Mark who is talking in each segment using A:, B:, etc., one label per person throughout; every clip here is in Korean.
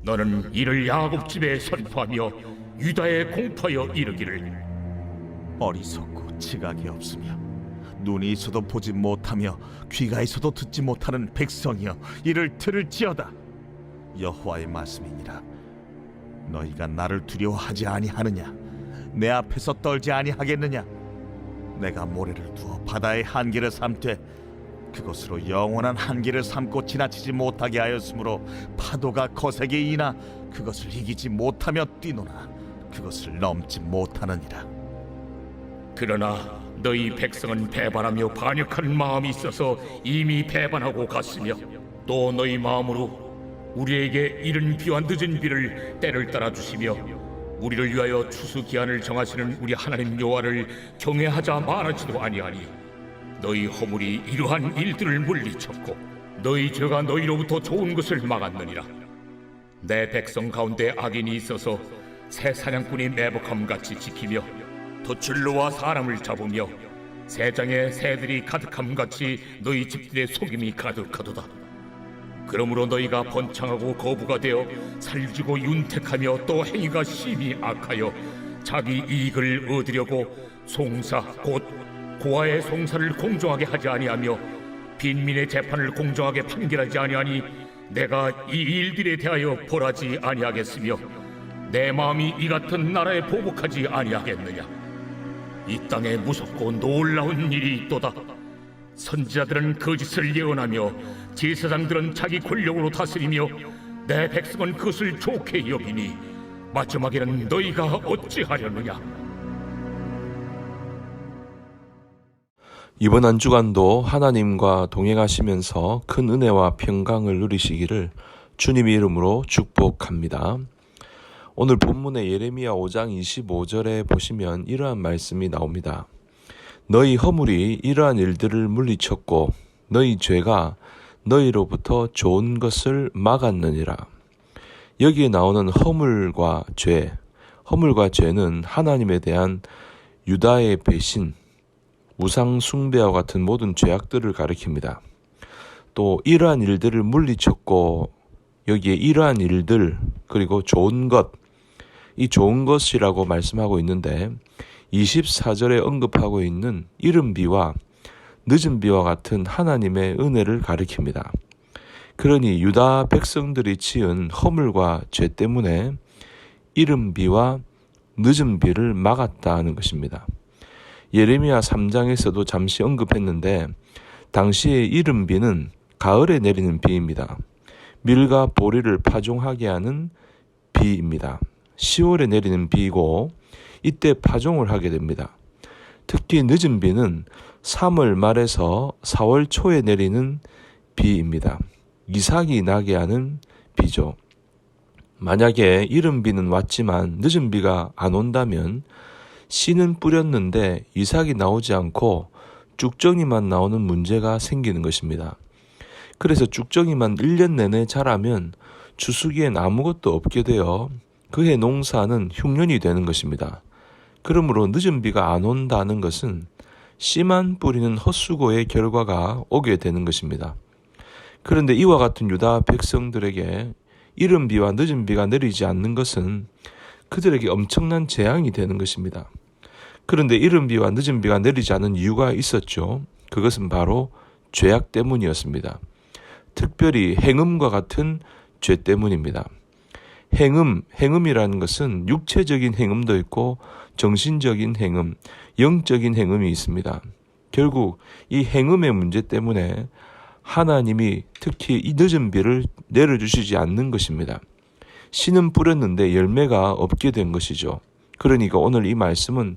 A: 너는 이를 야곱 집에 선포하며 유다에 공포하여 이르기를
B: 어리석고 지각이 없으며 눈이 있어도 보지 못하며 귀가 있어도 듣지 못하는 백성이여 이를 들을지어다. 여호와의 말씀이니라. 너희가 나를 두려워하지 아니하느냐? 내 앞에서 떨지 아니하겠느냐? 내가 모래를 두어 바다의 한계를 삼되 그것으로 영원한 한계를 삼고 지나치지 못하게 하였으므로 파도가 거세게 이나 그것을 이기지 못하며 뛰노나 그것을 넘지 못하느니라.
A: 그러나 너희 백성은 배반하며 반역하는 마음이 있어서 이미 배반하고 갔으며 또 너희 마음으로 우리에게 이른 비와 늦은 비를 때를 따라 주시며 우리를 위하여 추수기한을 정하시는 우리 하나님 여호와를 경외하자 말하지도 아니하니 너희 허물이 이러한 일들을 물리쳤고 너희 죄가 너희로부터 좋은 것을 막았느니라. 내 백성 가운데 악인이 있어서 새 사냥꾼이 매복함같이 지키며 도출로와 사람을 잡으며 새장에 새들이 가득함같이 너희 집들의 속임이 가득하도다. 그러므로 너희가 번창하고 거부가 되어 살지고 윤택하며 또 행위가 심히 악하여 자기 이익을 얻으려고 송사 곧 고아의 송사를 공정하게 하지 아니하며 빈민의 재판을 공정하게 판결하지 아니하니 내가 이 일들에 대하여 벌하지 아니하겠으며 내 마음이 이 같은 나라에 보복하지 아니하겠느냐. 이 땅에 무섭고 놀라운 일이 있도다. 선지자들은 거짓을 예언하며 제사장들은 자기 권력으로 다스리며 내 백성은 그것을 좋게 여기니 마지막에는 너희가 어찌하려느냐.
C: 이번 한 주간도 하나님과 동행하시면서 큰 은혜와 평강을 누리시기를 주님의 이름으로 축복합니다. 오늘 본문의 예레미야 5장 25절에 보시면 이러한 말씀이 나옵니다. 너희 허물이 이러한 일들을 물리쳤고 너희 죄가 너희로부터 좋은 것을 막았느니라. 여기에 나오는 허물과 죄는 하나님에 대한 유다의 배신, 우상 숭배와 같은 모든 죄악들을 가리킵니다. 또 이러한 일들을 물리쳤고 여기에 이러한 일들 그리고 좋은 것, 이 좋은 것이라고 말씀하고 있는데 24절에 언급하고 있는 이른 비와 늦은 비와 같은 하나님의 은혜를 가리킵니다. 그러니 유다 백성들이 지은 허물과 죄 때문에 이른 비와 늦은 비를 막았다는 것입니다. 예레미야 3장에서도 잠시 언급했는데 당시의 이른 비는 가을에 내리는 비입니다. 밀과 보리를 파종하게 하는 비입니다. 10월에 내리는 비이고 이때 파종을 하게 됩니다. 특히 늦은 비는 3월 말에서 4월 초에 내리는 비입니다. 이삭이 나게 하는 비죠. 만약에 이른 비는 왔지만 늦은 비가 안 온다면 씨는 뿌렸는데 이삭이 나오지 않고 쭉정이만 나오는 문제가 생기는 것입니다. 그래서 쭉정이만 1년 내내 자라면 추수기엔 아무것도 없게 되어 그해 농사는 흉년이 되는 것입니다. 그러므로 늦은 비가 안 온다는 것은 씨만 뿌리는 헛수고의 결과가 오게 되는 것입니다. 그런데 이와 같은 유다 백성들에게 이른 비와 늦은 비가 내리지 않는 것은 그들에게 엄청난 재앙이 되는 것입니다. 그런데 이른 비와 늦은 비가 내리지 않은 이유가 있었죠. 그것은 바로 죄악 때문이었습니다. 특별히 행음과 같은 죄 때문입니다. 행음이라는 것은 육체적인 행음도 있고 정신적인 행음, 영적인 행음이 있습니다. 결국 이 행음의 문제 때문에 하나님이 특히 이 늦은 비를 내려주시지 않는 것입니다. 씨는 뿌렸는데 열매가 없게 된 것이죠. 그러니까 오늘 이 말씀은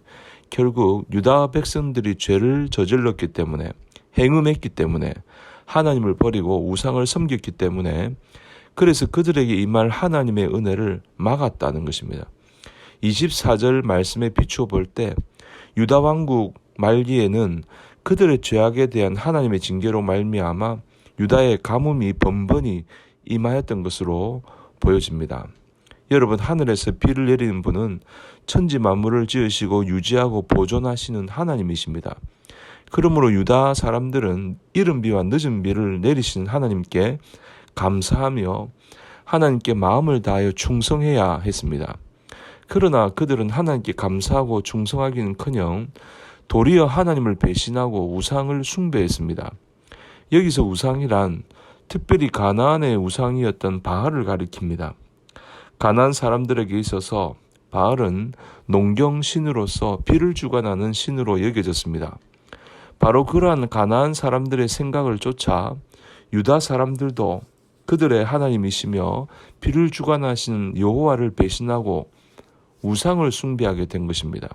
C: 결국 유다 백성들이 죄를 저질렀기 때문에 행음했기 때문에 하나님을 버리고 우상을 섬겼기 때문에 그래서 그들에게 임할 하나님의 은혜를 막았다는 것입니다. 24절 말씀에 비추어 볼 때 유다 왕국 말기에는 그들의 죄악에 대한 하나님의 징계로 말미암아 유다의 가뭄이 번번이 임하였던 것으로 보여집니다. 여러분, 하늘에서 비를 내리는 분은 천지 만물을 지으시고 유지하고 보존하시는 하나님이십니다. 그러므로 유다 사람들은 이른 비와 늦은 비를 내리시는 하나님께 감사하며 하나님께 마음을 다하여 충성해야 했습니다. 그러나 그들은 하나님께 감사하고 충성하기는커녕 도리어 하나님을 배신하고 우상을 숭배했습니다. 여기서 우상이란 특별히 가나안의 우상이었던 바알을 가리킵니다. 가나안 사람들에게 있어서 바알은 농경 신으로서 비를 주관하는 신으로 여겨졌습니다. 바로 그러한 가나안 사람들의 생각을 쫓아 유다 사람들도 그들의 하나님이시며 비를 주관하시는 여호와를 배신하고 우상을 숭배하게 된 것입니다.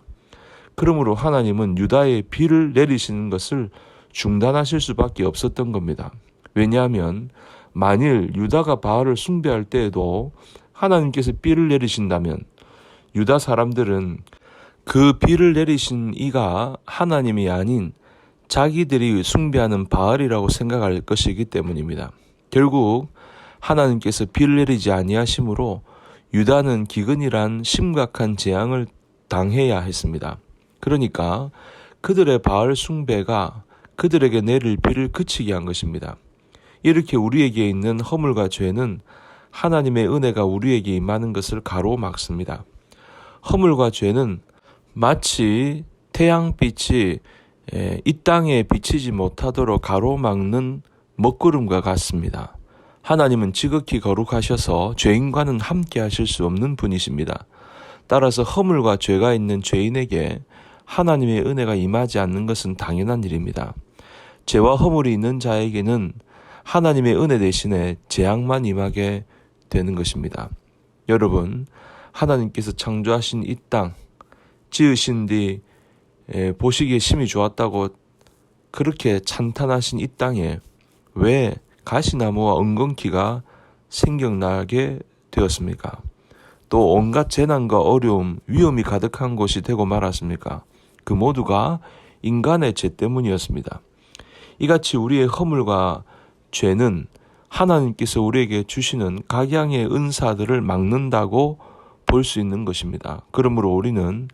C: 그러므로 하나님은 유다에 비를 내리시는 것을 중단하실 수밖에 없었던 겁니다. 왜냐하면 만일 유다가 바알을 숭배할 때에도 하나님께서 비를 내리신다면 유다 사람들은 그 비를 내리신 이가 하나님이 아닌 자기들이 숭배하는 바알이라고 생각할 것이기 때문입니다. 결국 하나님께서 비를 내리지 아니하심으로 유다는 기근이란 심각한 재앙을 당해야 했습니다. 그러니까 그들의 바알 숭배가 그들에게 내릴 비를 그치게 한 것입니다. 이렇게 우리에게 있는 허물과 죄는 하나님의 은혜가 우리에게 임하는 것을 가로막습니다. 허물과 죄는 마치 태양빛이 이 땅에 비치지 못하도록 가로막는 먹구름과 같습니다. 하나님은 지극히 거룩하셔서 죄인과는 함께 하실 수 없는 분이십니다. 따라서 허물과 죄가 있는 죄인에게 하나님의 은혜가 임하지 않는 것은 당연한 일입니다. 죄와 허물이 있는 자에게는 하나님의 은혜 대신에 재앙만 임하게 되는 것입니다. 여러분, 하나님께서 창조하신 이 땅, 지으신 뒤 보시기에 심히 좋았다고 그렇게 찬탄하신 이 땅에 왜 가시나무와 엉겅퀴가 생겨나게 되었습니까? 또 온갖 재난과 어려움, 위험이 가득한 곳이 되고 말았습니까? 그 모두가 인간의 죄 때문이었습니다. 이같이 우리의 허물과 죄는 하나님께서 우리에게 주시는 각양의 은사들을 막는다고 볼 수 있는 것입니다. 그러므로 우리는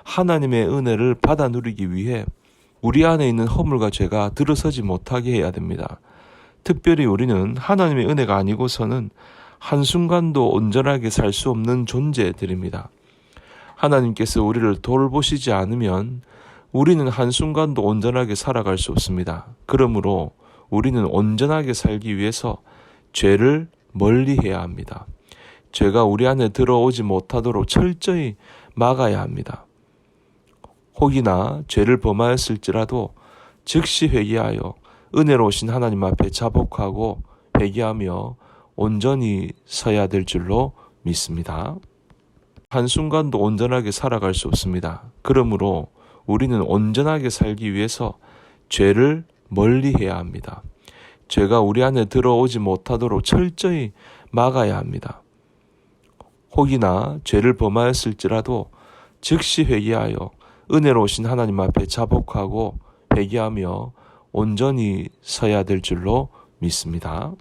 C: 하나님의 은혜를 받아 누리기 위해 우리 안에 있는 허물과 죄가 들어서지 못하게 해야 됩니다. 특별히 우리는 하나님의 은혜가 아니고서는 한순간도 온전하게 살 수 없는 존재들입니다. 하나님께서 우리를 돌보시지 않으면 우리는 한순간도 온전하게 살아갈 수 없습니다. 그러므로 우리는 온전하게 살기 위해서 죄를 멀리해야 합니다. 죄가 우리 안에 들어오지 못하도록 철저히 막아야 합니다. 혹이나 죄를 범하였을지라도 즉시 회개하여 은혜로우신 하나님 앞에 자복하고 회개하며 온전히 서야 될 줄로 믿습니다. 한순간도 온전하게 살아갈 수 없습니다. 그러므로 우리는 온전하게 살기 위해서 죄를 멀리해야 합니다. 죄가 우리 안에 들어오지 못하도록 철저히 막아야 합니다. 혹이나 죄를 범하였을지라도 즉시 회개하여 은혜로우신 하나님 앞에 자복하고 회개하며 온전히 서야 될 줄로 믿습니다.